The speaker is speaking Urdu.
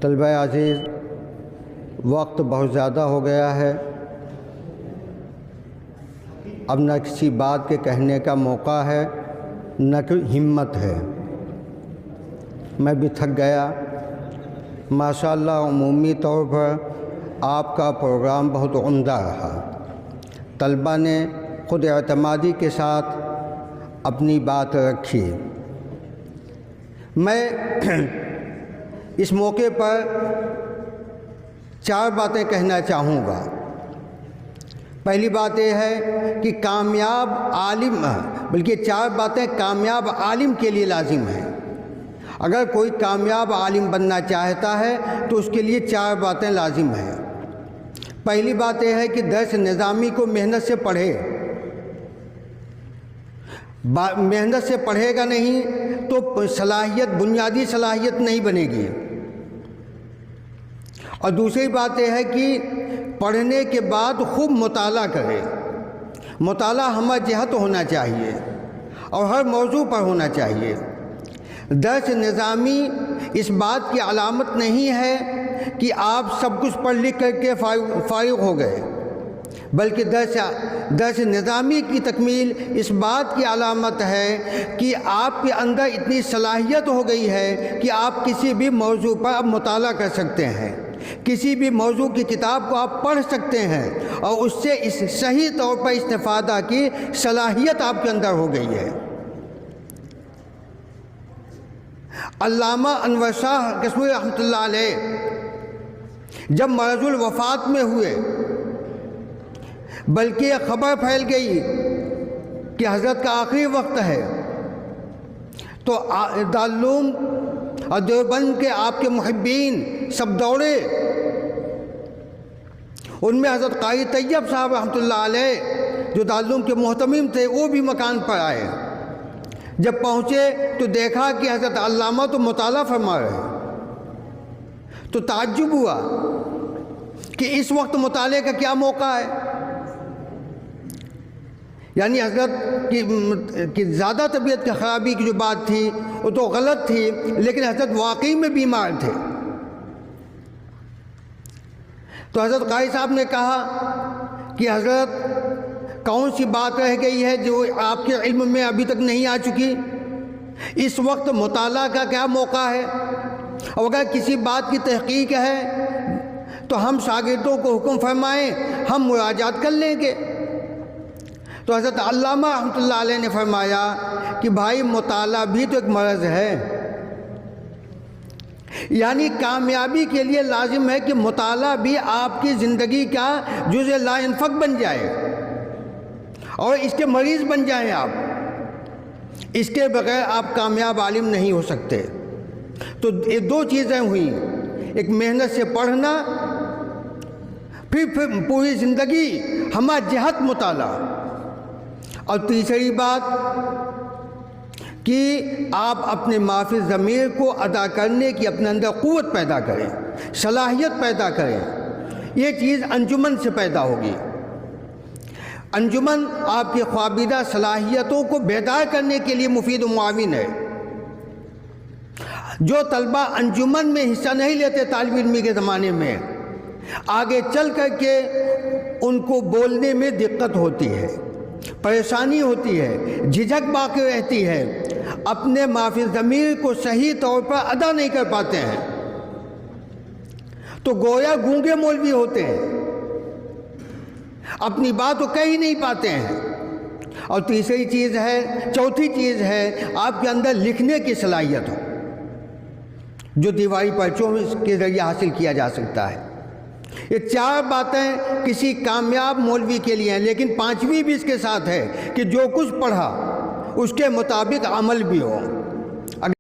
طلبہ عزیز، وقت بہت زیادہ ہو گیا ہے، اب نہ کسی بات کے کہنے کا موقع ہے نہ کوئی ہمت ہے۔ میں بھی تھک گیا۔ ماشاءاللہ عمومی طور پر آپ کا پروگرام بہت عمدہ رہا۔ طلبہ نے خود اعتمادی کے ساتھ اپنی بات رکھی۔ میں اس موقع پر 4 باتیں کہنا چاہوں گا۔ پہلی بات یہ ہے کہ کامیاب عالم، بلکہ 4 باتیں کامیاب عالم کے لیے لازم ہیں۔ اگر کوئی کامیاب عالم بننا چاہتا ہے تو اس کے لیے 4 باتیں لازم ہیں۔ پہلی بات یہ ہے کہ درس نظامی کو محنت سے پڑھے۔ محنت سے پڑھے گا نہیں تو بنیادی صلاحیت نہیں بنے گی۔ اور دوسری بات یہ ہے کہ پڑھنے کے بعد خوب مطالعہ کرے۔ مطالعہ ہمہ جہت ہونا چاہیے اور ہر موضوع پر ہونا چاہیے۔ درس نظامی اس بات کی علامت نہیں ہے کہ آپ سب کچھ پڑھ لکھ کر کے فارغ ہو گئے، بلکہ درس نظامی کی تکمیل اس بات کی علامت ہے کہ آپ کے اندر اتنی صلاحیت ہو گئی ہے کہ آپ کسی بھی موضوع پر اب مطالعہ کر سکتے ہیں، کسی بھی موضوع کی کتاب کو آپ پڑھ سکتے ہیں اور اس سے صحیح طور پر استفادہ کی صلاحیت آپ کے اندر ہو گئی ہے۔ علامہ انور شاہ کشمیری رحمۃ اللہ علیہ جب مرض الوفات میں ہوئے، بلکہ یہ خبر پھیل گئی کہ حضرت کا آخری وقت ہے، تو دارالعلوم اور دیوبند کے آپ کے محبین سب دوڑے۔ ان میں حضرت قاری طیب صاحب رحمۃ اللہ علیہ جو دارالعلوم کے محتمم تھے، وہ بھی مکان پر آئے۔ جب پہنچے تو دیکھا کہ حضرت علامہ تو مطالعہ فرما رہے، تو تعجب ہوا کہ اس وقت مطالعے کا کیا موقع ہے۔ یعنی حضرت کی زیادہ طبیعت کی خرابی کی جو بات تھی وہ تو غلط تھی، لیکن حضرت واقعی میں بیمار تھے۔ تو حضرت قاری صاحب نے کہا کہ حضرت کون سی بات رہ گئی ہے جو آپ کے علم میں ابھی تک نہیں آ چکی؟ اس وقت مطالعہ کا کیا موقع ہے؟ اور اگر کسی بات کی تحقیق ہے تو ہم شاگردوں کو حکم فرمائیں، ہم مراجعات کر لیں گے۔ تو حضرت علامہ رحمۃ اللہ علیہ نے فرمایا کہ بھائی مطالعہ بھی تو ایک مرض ہے۔ یعنی کامیابی کے لیے لازم ہے کہ مطالعہ بھی آپ کی زندگی کا جزء لا ينفک بن جائے اور اس کے مریض بن جائیں آپ۔ اس کے بغیر آپ کامیاب عالم نہیں ہو سکتے۔ تو یہ 2 چیزیں ہوئیں، ایک محنت سے پڑھنا، پھر پوری زندگی ہمہ جہت مطالعہ، اور تیسری بات کہ آپ اپنے معافی ضمیر کو ادا کرنے کی اپنے اندر قوت پیدا کریں، صلاحیت پیدا کریں۔ یہ چیز انجمن سے پیدا ہوگی۔ انجمن آپ کی خوابیدہ صلاحیتوں کو بیدار کرنے کے لیے مفید و معاون ہے۔ جو طلبہ انجمن میں حصہ نہیں لیتے طالب علمی کے زمانے میں، آگے چل کر کے ان کو بولنے میں دقت ہوتی ہے، پریشانی ہوتی ہے، جھجک باقی رہتی ہے، اپنے معافی ضمیر کو صحیح طور پر ادا نہیں کر پاتے ہیں، تو گویا گونگے مولوی ہوتے ہیں، اپنی بات کو کہہ ہی نہیں پاتے ہیں۔ اور چوتھی چیز ہے آپ کے اندر لکھنے کی صلاحیت ہو، جو دیواری پرچوں کے ذریعے حاصل کیا جا سکتا ہے۔ یہ 4 باتیں کسی کامیاب مولوی کے لیے ہیں، لیکن 5ویں بھی اس کے ساتھ ہے کہ جو کچھ پڑھا اس کے مطابق عمل بھی ہو۔